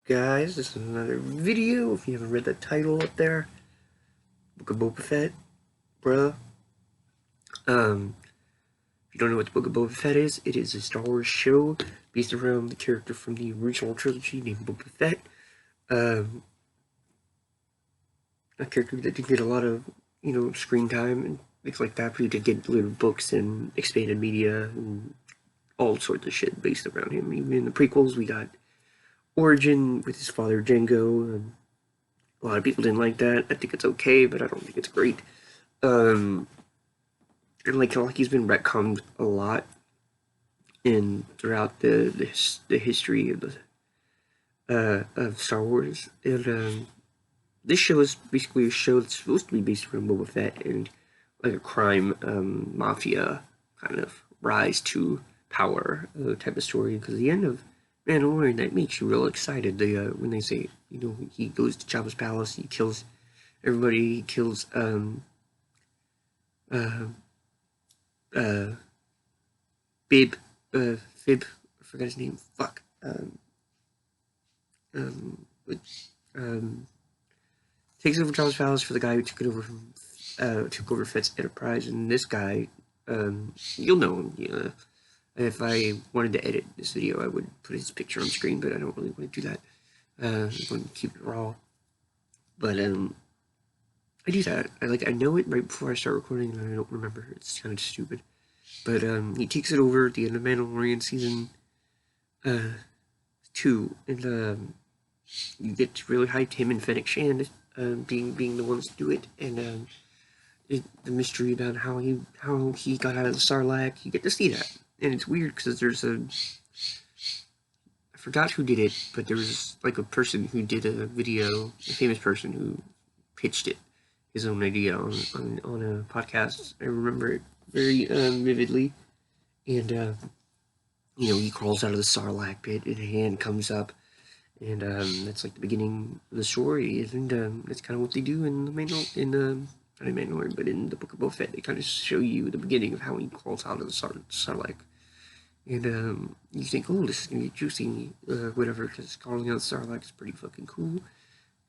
Guys, this is another video. If you haven't read the title up there, Book of Boba Fett, bruh. If you don't know what the Book of Boba Fett is, it is a Star Wars show based around the character from the original trilogy named Boba Fett. A character that did get a lot of, screen time and things like that, but he did get little books and expanded media and all sorts of shit based around him. Even in the prequels, we got origin with his father Django. A lot of people didn't like that. I think it's okay, but I don't think it's great. Um, and like he's been retconned a lot in throughout the history of the of Star Wars. And this show is basically a show that's supposed to be based around Boba Fett and like a crime mafia kind of rise to power type of story. Because the end of Mandalorian, that makes you real excited. When they say, he goes to Jabba's palace, he kills everybody, he kills uh uh Bib Fib, I forgot his name. Fuck. But, um takes over Jabba's palace for the guy who took it over from took over Fett's Enterprise, and this guy, you'll know him. Yeah. If I wanted to edit this video, I would put his picture on screen, but I don't really want to do that. I want to keep it raw. But I do that. I know it right before I start recording, and I don't remember. It's kind of stupid. But he takes it over at the end of Mandalorian season 2, and you get really hyped. Him and Fennec Shand being the ones to do it, and the mystery about how he got out of the Sarlacc. You get to see that, and it's weird because there's I forgot who did it, but there was like a person who did a video, a famous person who pitched it, his own idea on a podcast. I remember it very vividly, and he crawls out of the Sarlacc pit, and a hand comes up, and that's like the beginning of the story, and that's kind of what they do in the not in Mandalorian, but in the Book of Boba Fett. They kind of show you the beginning of how he crawls out of the Sarlacc. And you think, oh, this is gonna be juicy, whatever, because calling out Sarlacc is pretty fucking cool.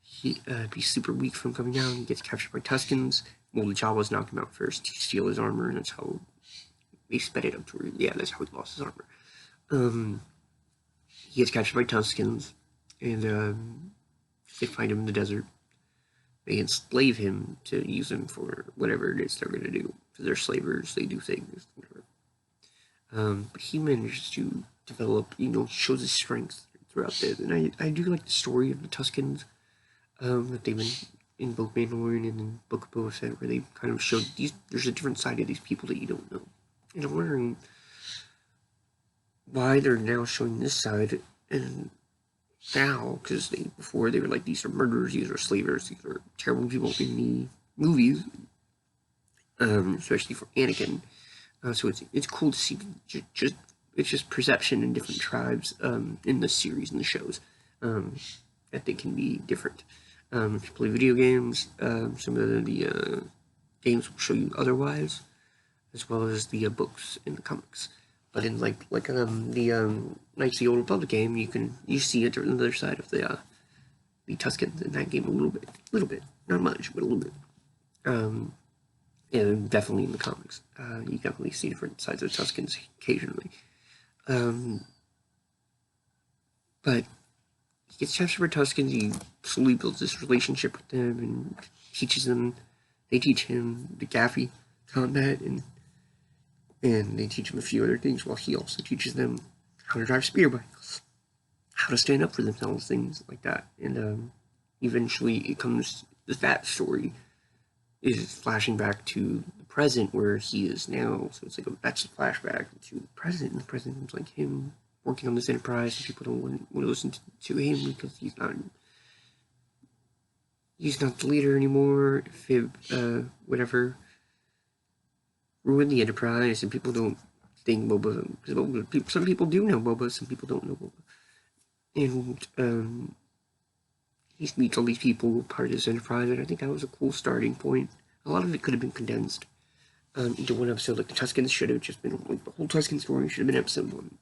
He'd be super weak from coming down. He gets captured by Tuskens. Well, the Jawas knock him out first to steal his armor, and that's how they sped it up to. Yeah, that's how he lost his armor. He gets captured by Tuskens, and they find him in the desert. They enslave him to use him for whatever it is they're gonna do. Because they're slavers, they do things, whatever. But he manages to develop, shows his strength throughout this. And I do like the story of the Tuskens that they've been in both Mandalorian and in Book of Boba Fett, where they kind of showed there's a different side of these people that you don't know. And I'm wondering why they're now showing this side, and now, because before they were like, these are murderers, these are slavers, these are terrible people in the movies, especially for Anakin. So it's cool to see it's just perception in different tribes in the series and the shows that they can be different. If you play video games, some of the games will show you otherwise, as well as the books and the comics. But in like the Knights of the Old Republic game, you see it on the other side of the Tuskens in that game a little bit, not much, but a little bit. And definitely in the comics, you definitely see different sides of Tuskens occasionally. But he gets captured by Tuskens. He slowly builds this relationship with them and teaches them. They teach him the Gaffy combat, and they teach him a few other things, while he also teaches them how to drive speeder bikes, how to stand up for themselves, things like that. And eventually, it comes that story is flashing back to the present where he is now. So it's like that's a flashback to the present. And the present is like him working on this enterprise, and people don't want to listen to him because he's not the leader anymore. Fib, whatever, ruined the enterprise, and people don't think Boba. Because some people do know Boba, some people don't know Boba, and he meets all these people, part of this enterprise, and I think that was a cool starting point. A lot of it could have been condensed into one episode. Like the Tuskens should have just been, like, the whole Tusken story should have been episode 1,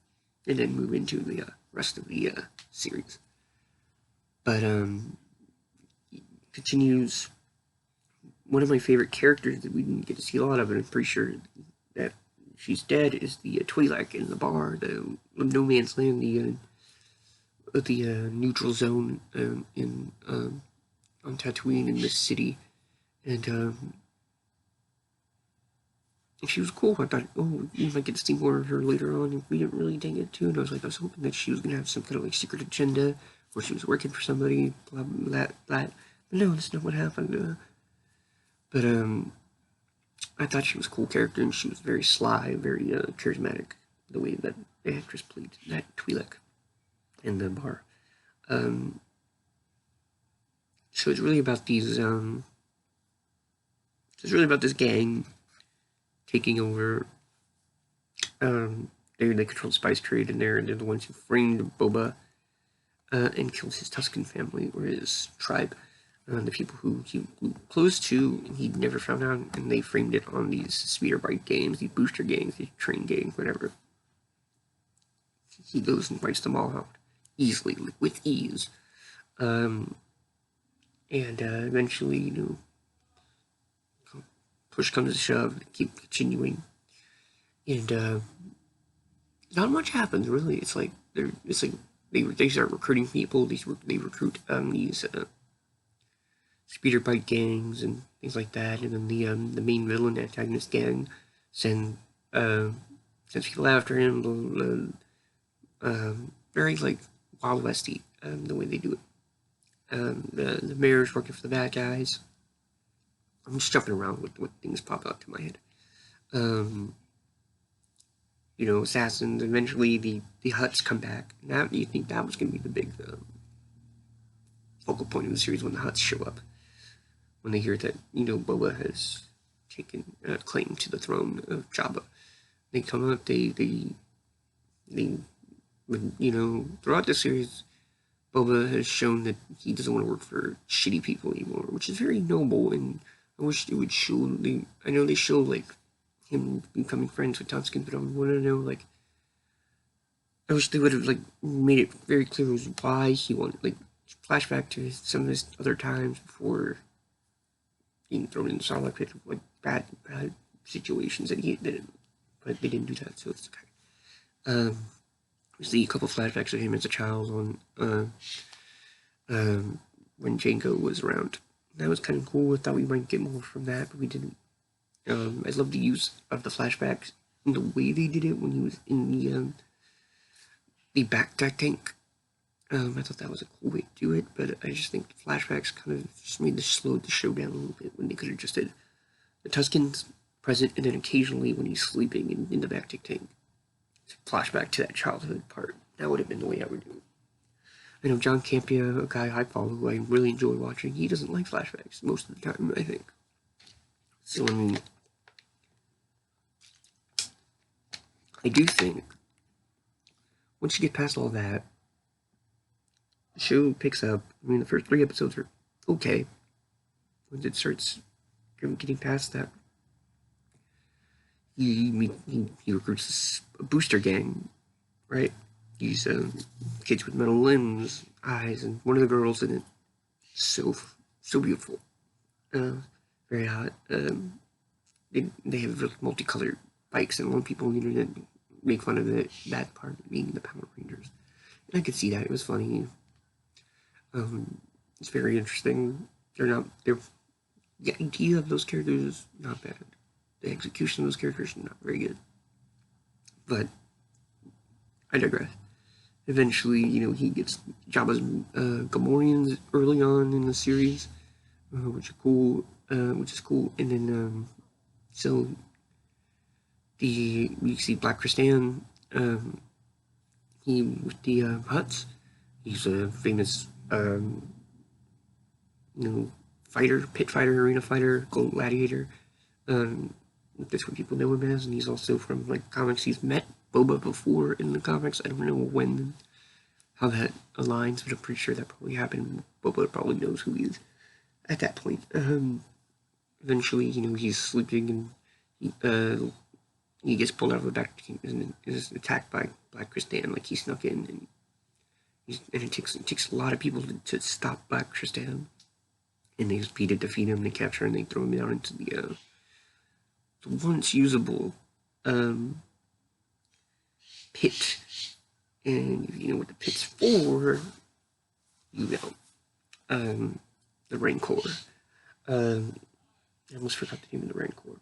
and then move into the rest of the series. But continues. One of my favorite characters that we didn't get to see a lot of, and I'm pretty sure that she's dead, is the Twi'lek in the bar, the no man's land, the neutral zone in on Tatooine in this city, and she was cool. I thought, oh, we might get to see more of her later on, and we didn't really dang it too. And I was hoping that she was gonna have some kind of like secret agenda, or she was working for somebody, blah blah blah. But no, that's not what happened. But I thought she was a cool character, and she was very sly, very charismatic. The way that the actress played that Twi'lek in the bar. So it's really about these. It's really about this gang taking over. They control the spice trade, and they're the ones who framed Boba and killed his Tusken family or his tribe. The people who he was close to, and he never found out, and they framed it on these speeder bike gangs, these booster gangs, these train gangs, whatever. He goes and wipes them all out easily, with ease. And eventually, push comes to shove, keep continuing, and not much happens really. It's like they start recruiting people. They recruit these speeder bike gangs and things like that, and then the main villain antagonist gang sends people after him. Very like Wild Westy the way they do it. The mayor's working for the bad guys. I'm just jumping around with things pop up to my head. Assassins. Eventually, the Hutts come back. Now, you think that was going to be the big focal point of the series when the Hutts show up, when they hear that Boba has taken claim to the throne of Jabba. They come up. They throughout the series, Boba has shown that he doesn't want to work for shitty people anymore, which is very noble, and I wish it would show. I know they show like him becoming friends with Tusken, but I want to know like. I wish they would have like made it very clear why he wanted, like, flashback to some of his other times before being thrown in the Sarlacc pit of like bad situations that he did, but they didn't do that, so it's okay. We see a couple flashbacks of him as a child on when Jango was around. That was kind of cool. I thought we might get more from that, but we didn't. I love the use of the flashbacks and the way they did it when he was in the backpack tank. I thought that was a cool way to do it, but I just think the flashbacks kind of just slowed the show down a little bit when they could have just did the Tuskens present, and then occasionally when he's sleeping in the backpack tank, flashback to that childhood part. That would have been the way I would do it. I know John Campea, a guy I follow who I really enjoy watching, he doesn't like flashbacks most of the time, I think. So, I do think once you get past all that, the show picks up. The first 3 episodes are okay. Once it starts getting past that, he recruits this booster gang, right? These kids with metal limbs, eyes, and one of the girls in it, so beautiful, very hot. They have multicolored bikes, and a lot of people on the internet make fun of that part being the Power Rangers. And I could see that. It was funny. It's very interesting. The idea of those characters is not bad. The execution of those characters is not very good. But I digress. Eventually, he gets Jabba's Gamorreans early on in the series, which is cool. And then so we see Black Krrsantan. He with the Hutts. He's a famous fighter, pit fighter, arena fighter, gladiator. That's what people know him as, and he's also from like comics. He's met Boba before in the comics. I don't know when, how that aligns, but I'm pretty sure that probably happened. Boba probably knows who he is at that point. Eventually, he's sleeping, and he gets pulled out of the back and is attacked by Black Krrsantan, like he snuck in, and And it takes a lot of people to stop Black Tristan, and they just defeat him, they capture him, they throw him down into the once usable pit. And if you know what the pit's for, you know. The Rancor. I almost forgot the name of the Rancor.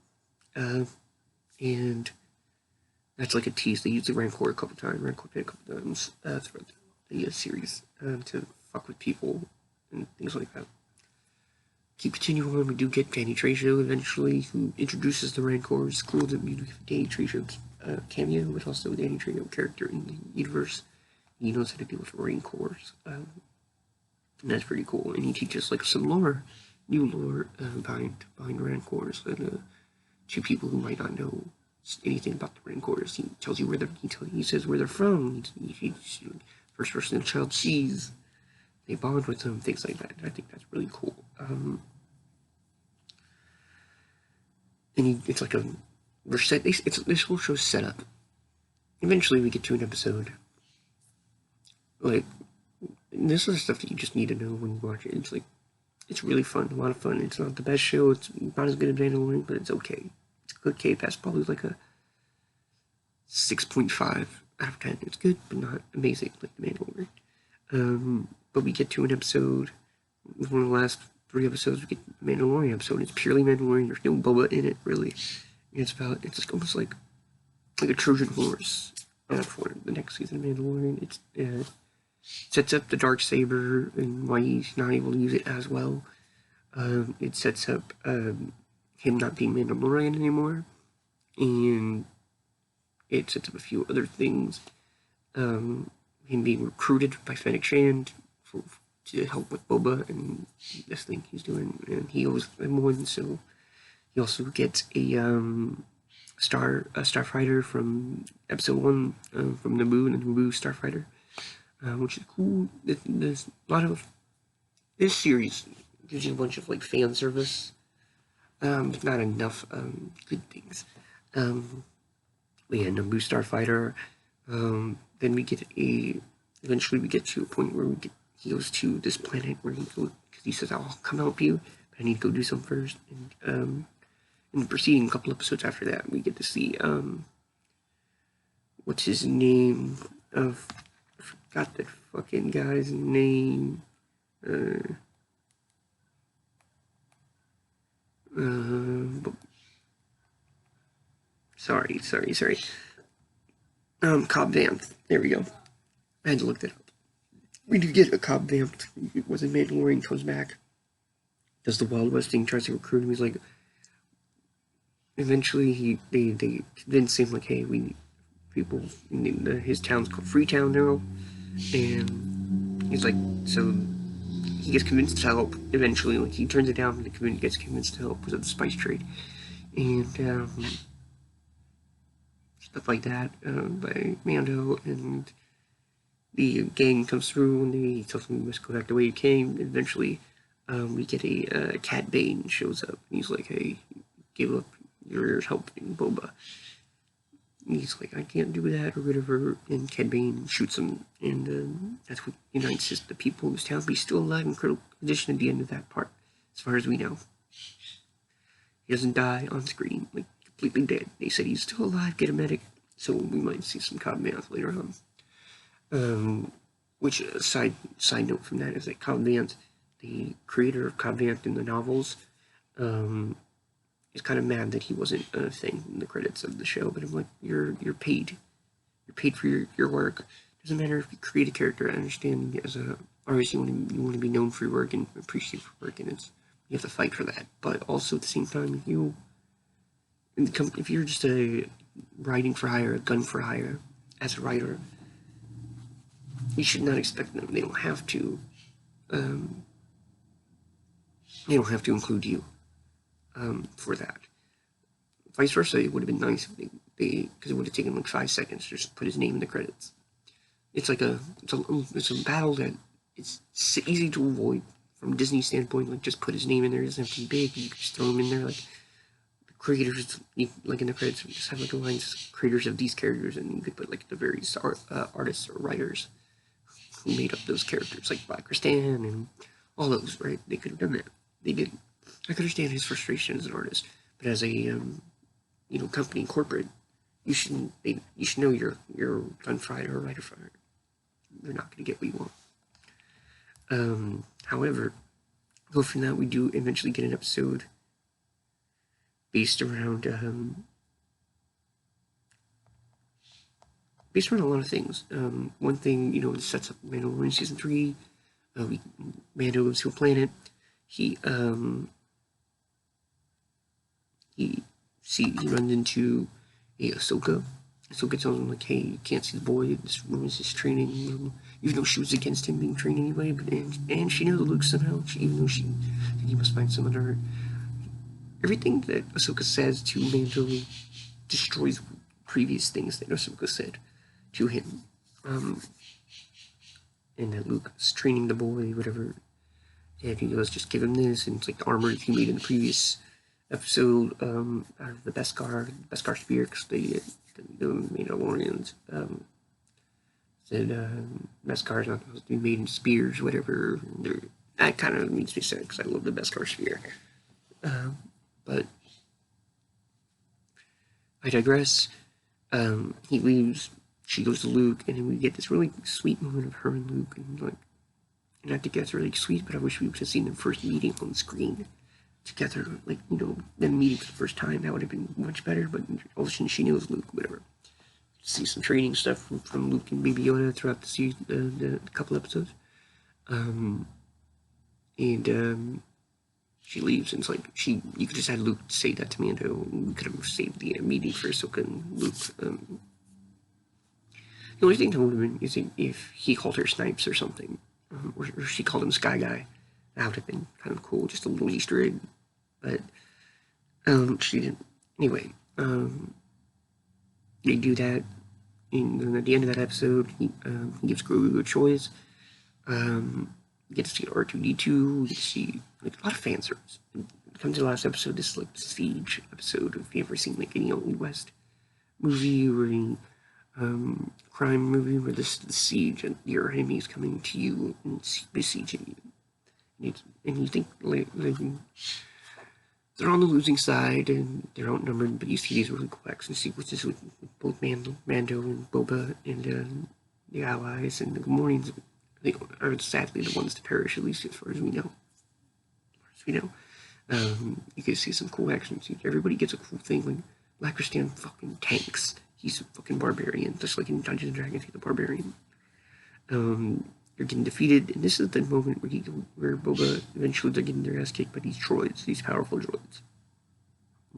And that's like a tease. They use the Rancor a couple times throughout the series to fuck with people and things like that. Keep continuing on. We do get Danny Trejo eventually, who introduces the Rancor. It's cool that we do have Danny Trejo's cameo, but also Danny Trejo character in the universe. He knows how to deal with Rancors. And that's pretty cool. And he teaches like some lore, new lore behind Rancors, and to people who might not know anything about the Rancors. He tells you where he says where they're from. He's first person the child sees. They bond with them, things like that. And I think that's really cool. And it's like this whole show's set up. Eventually, we get to an episode. Like, this is the stuff that you just need to know when you watch it. It's really fun, a lot of fun. It's not the best show. It's not as good as Mandalorian, but it's okay. It's a good K-Pass, probably like a 6.5 out of 10. It's good, but not amazing like the Mandalorian. But we get to an episode, one of the last 3 episodes, we get the Mandalorian episode. It's purely Mandalorian. There's no Boba in it, really. It's just almost like a Trojan horse for the next season of Mandalorian. It sets up the Darksaber and why he's not able to use it as well. It sets up him not being Mandalorian anymore. And it sets up a few other things. Him being recruited by Fennec Shand to help with Boba and this thing he's doing, and he owes him one, so he also gets a starfighter from episode 1 from Naboo, and the Naboo starfighter, which is cool. There's a lot of this series gives you a bunch of like fan service, but not enough good things. But yeah, Naboo starfighter. Then eventually we get to a point where he goes to this planet where because he says, I'll come help you, but I need to go do something first. And in the preceding couple episodes after that, we get to see, what's his name? I forgot that fucking guy's name. Sorry. Cobb Vanth. There we go. I had to look that up. We do get a Cobb Vanth. Was a Mandalorian, comes back, does the Wild West thing, tries to recruit him. He's like, eventually they convince him like, hey, we need people. His town's called Freetown now, and he's like, so he gets convinced to help. Eventually, like he turns it down, and gets convinced to help because of the spice trade, and stuff like that by Mando, and the gang comes through and he tells them you must go back the way you came. And eventually, we get a Cat Bane shows up. And he's like, hey, give up your help in Boba. And he's like, I can't do that or whatever. And Cat Bane shoots him, and that's what unites the people whose town. But he's still alive in critical condition at the end of that part, as far as we know. He doesn't die on screen, like completely dead. They said he's still alive, get a medic. So we might see some Cobb Vanth later on. Which side note from that is that Cobb Vanth, the creator of Cobb Vanth in the novels, is kind of mad that he wasn't a thing in the credits of the show. But I'm like, you're paid. You're paid for your work. Doesn't matter if you create a character. I understand as a artist you want to be known for your work and appreciated for work, and you have to fight for that. But also at the same time, if you're just a writing for hire, a gun for hire, as a writer, you should not expect them. They don't have to. They don't have to include you for that. Vice versa, it would have been nice if because it would have taken like 5 seconds to just put his name in the credits. It's like it's a battle that it's easy to avoid from Disney's standpoint. Like just put his name in there. It doesn't have to be big. You can just throw him in there. Like the creators, like in the credits, we just have like a line creators of these characters, and you could put like the various artists or writers who made up those characters, like Black Kristan and all those, right? They could have done that. They didn't. I could understand his frustration as an artist, but as a company corporate, you should know you're done fried or right or fried. You're not going to get what you want. However, though from that we do eventually get an episode based around a lot of things. One thing, it sets up Mandalorian season 3. Mando goes to a planet. He runs into a Ahsoka. Ahsoka tells him, like, hey, you can't see the boy. This woman is just training. Even though she was against him being trained anyway, and she knows Luke somehow. Even though he must find some other. Everything that Ahsoka says to Mando destroys previous things that Ahsoka said to him. And that Luke's training the boy, whatever. And he goes, just give him this, and it's like the armor that he made in the previous episode out of the Beskar spear, because the Mandalorians said Beskar is not supposed to be made in spears, whatever. That kind of makes me sad, because I love the Beskar spear. But I digress. He leaves. She goes to Luke, and then we get this really sweet moment of her and Luke, and I think that's really sweet. But I wish we would have seen them first meeting on screen together, them meeting for the first time. That would have been much better. But all of a sudden, she knows Luke, whatever. See some training stuff from Luke and Baby Yoda throughout the couple episodes, and she leaves, and it's like you could just have Luke say that to Mando, and we could have saved the meeting for Ahsoka and Luke. The only thing that would have been is if he called her Snipes or something, or she called him Sky Guy. That would have been kind of cool, just a little Easter egg. But she didn't. Anyway, they do that, and then at the end of that episode, he gives Grogu a choice. You get to see R2-D2. You get to see a lot of fan service. It comes to the last episode. This is like the Siege episode. If you ever seen any Old West movie or any crime movie where this is the siege and your enemy is coming to you and besieging you, and you think they're on the losing side and they're outnumbered, but you see these really cool action sequences with both Mando and Boba and the allies, and the Mornings are sadly the ones to perish, at least as far as we know. You can see some cool action scenes. Everybody gets a cool thing. Like Black Kristan fucking tanks. He's a fucking barbarian, just like in Dungeons & Dragons, he's a barbarian. You're getting defeated, and this is the moment where Boba eventually they're getting their ass kicked by these droids, these powerful droids.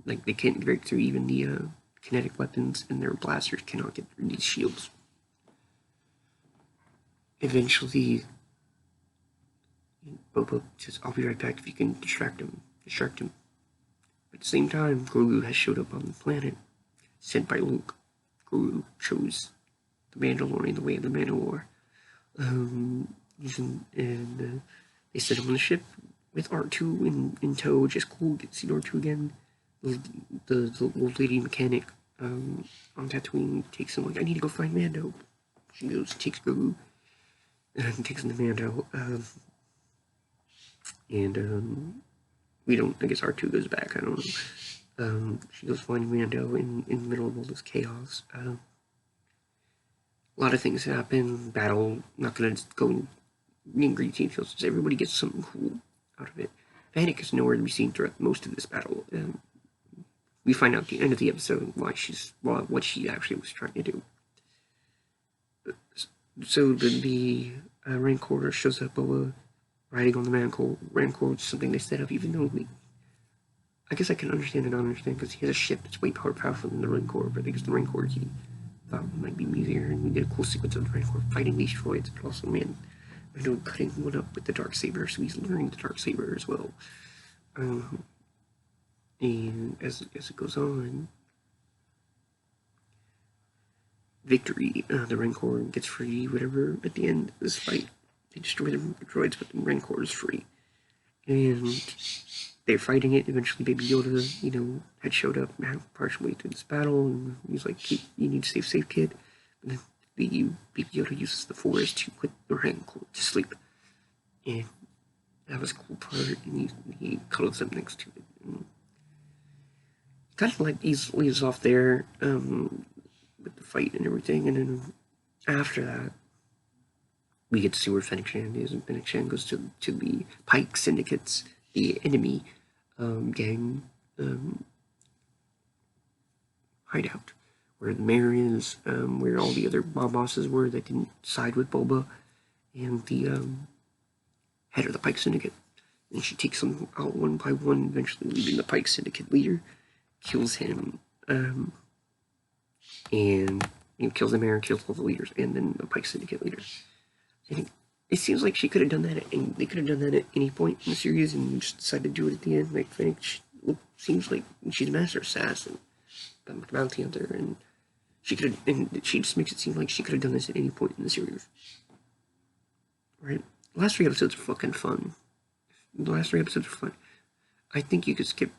Like, they can't break through even the kinetic weapons, and their blasters cannot get through these shields. Eventually, Boba says, I'll be right back if you can distract him. At the same time, Grogu has showed up on the planet, sent by Luke. Grogu chose the Mandalorian, the way of the Mandalore. They set him on the ship with R2 in tow, just cool. Get to see R2 again. The old lady mechanic on Tatooine takes him, like, I need to go find Mando. She goes, takes Grogu, and takes him to Mando. We don't, I guess R2 goes back, I don't know. She goes find Mando in the middle of all this chaos. A lot of things happen. Battle, not gonna go in great details. Everybody gets something cool out of it. Fennec is nowhere to be seen throughout most of this battle. We find out at the end of the episode what she actually was trying to do. So the Rancor shows up, riding on the Rancor, which is something they set up, even though I guess I can understand and not understand, because he has a ship that's way more powerful than the Rancor, but I guess the Rancor he thought might be easier, and we get a cool sequence of the Rancor fighting these droids, but also, Mando cutting one up with the Darksaber, so he's learning the Darksaber as well. And as it goes on, victory, the Rancor gets free, whatever, at the end of this fight. They destroy the droids, but the Rancor is free. And they're fighting it. Eventually, Baby Yoda, had showed up partially through this battle, and he's like, you need to save kid. And then the Baby Yoda uses the Force to put the ring to sleep. And that was a cool part, and he cuddles up next to it. And kind of like leaves off there with the fight and everything, and then after that, we get to see where Fennec Shand is, and Fennec Shand goes to the Pike Syndicate's, the enemy gang hideout, where the mayor is, where all the other mob bosses were that didn't side with Boba, and the head of the Pike Syndicate. And she takes them out one by one, eventually leaving the Pike Syndicate leader, kills him, and kills the mayor, kills all the leaders, and then the Pike Syndicate leader. And it seems like she could have done that, and they could have done that at any point in the series, and just decided to do it at the end. Like, seems like she's a master assassin, bounty hunter, and she could have, and she just makes it seem like she could have done this at any point in the series. Right? The last 3 episodes are fucking fun. I think you could skip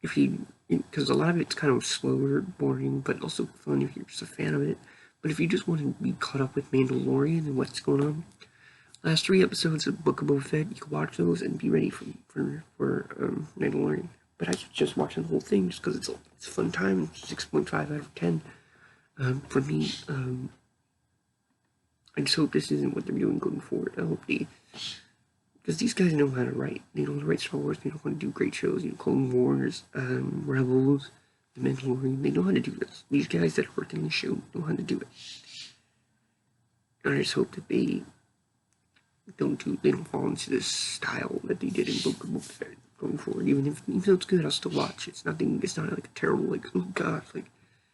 if you, because a lot of it's kind of slower, boring, but also fun if you're just a fan of it. But if you just want to be caught up with Mandalorian and what's going on, last 3 episodes of Book of Boba Fett, you can watch those and be ready for Mandalorian. But I just watching the whole thing just because it's a fun time. 6.5 out of 10 for me. I just hope this isn't what they're doing going forward. I hope because these guys know how to write. They know how to write Star Wars. They know how to do great shows. Clone Wars, Rebels, The Mandalorian. They know how to do this. These guys that are working the show know how to do it. And I just hope that they don't fall into this style that they did in Book of Boba Fett going forward. Even though it's good, I'll still watch. It's not like a terrible, like, oh gosh, like,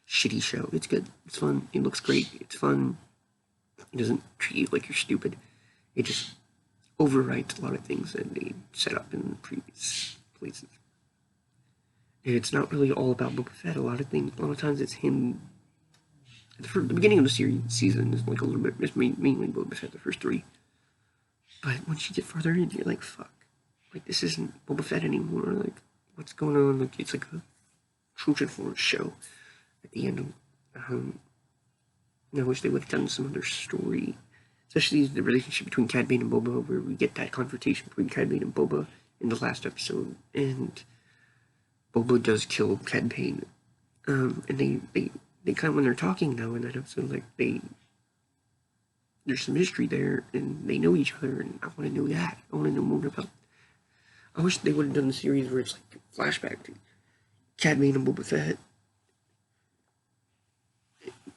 shitty show. It's good. It's fun. It looks great. It's fun. It doesn't treat you like you're stupid. It just overwrites a lot of things that they set up in the previous places. And it's not really all about Boba Fett. A lot of times it's him. The beginning of the season is like a little bit, it's mainly Boba Fett, the first 3. But once you get further in, you're like, fuck. Like, this isn't Boba Fett anymore. Like, what's going on? Like, it's like a Trojan Horse show at the end of, I wish they would have done some other story. Especially the relationship between Cad Bane and Boba, where we get that confrontation between Cad Bane and Boba in the last episode. And Boba does kill Cad Bane. And they kind of, when they're talking now in that episode, like, there's some mystery there, and they know each other, and I want to know that. I want to know more about. I wish they would have done the series where it's like a flashback to Cad Bane and Boba Fett.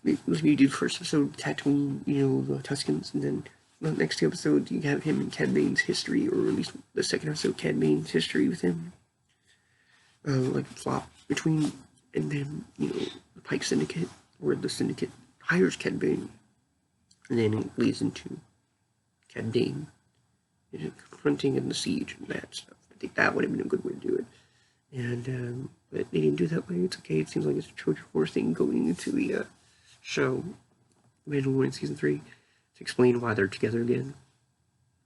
Maybe do the first episode, Tatooine, the Tuscans, and then the next 2 episodes you have him and Cad Bane's history, or at least the second episode, Cad Bane's history with him. Like flop between, and then, the Pike Syndicate, where the Syndicate hires Cad Bane, and then it leads into Cad Bane confronting and the siege and that stuff. I think that would have been a good way to do it. And, but they didn't do that way. It's okay. It seems like it's a Trojan Horse thing going into the show, Mandalorian Season 3, to explain why they're together again.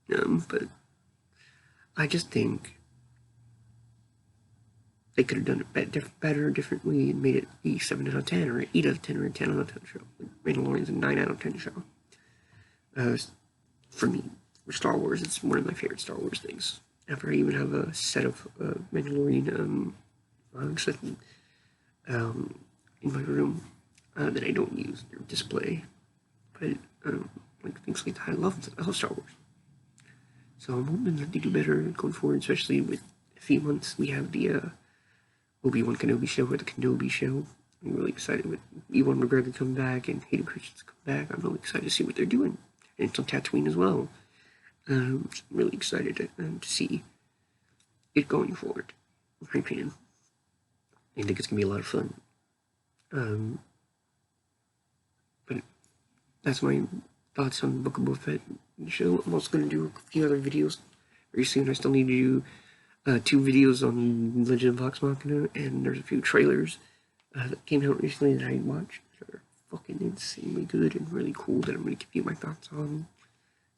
But I just think they could have done it better, differently, and made it a 7 out of 10, or an 8 out of 10, or a 10 out of 10 show. Mandalorian's a 9 out of 10 show. For me, for Star Wars, it's one of my favorite Star Wars things. After I even have a set of Mandalorian mugs in my room that I don't use or display, but like things like that, I love Star Wars. So I'm hoping that they do better going forward, especially with a few months. We have the Obi-Wan Kenobi show, or the Kenobi show. I'm really excited with Ewan McGregor come back and Hayden Christensen come back. I'm really excited to see what they're doing, and it's on Tatooine as well. I'm really excited to see it going forward, in my opinion. I think it's gonna be a lot of fun. But that's my thoughts on the Book of Boba Fett show. I'm also gonna do a few other videos very soon. I still need to do 2 videos on Legend of Vox Machina, and there's a few trailers that came out recently that I watched that are fucking insanely good and really cool that I'm gonna give you my thoughts on.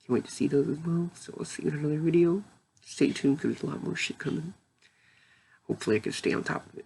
Can't wait to see those as well. So I'll see you in another video. Stay tuned because there's a lot more shit coming. Hopefully I can stay on top of it.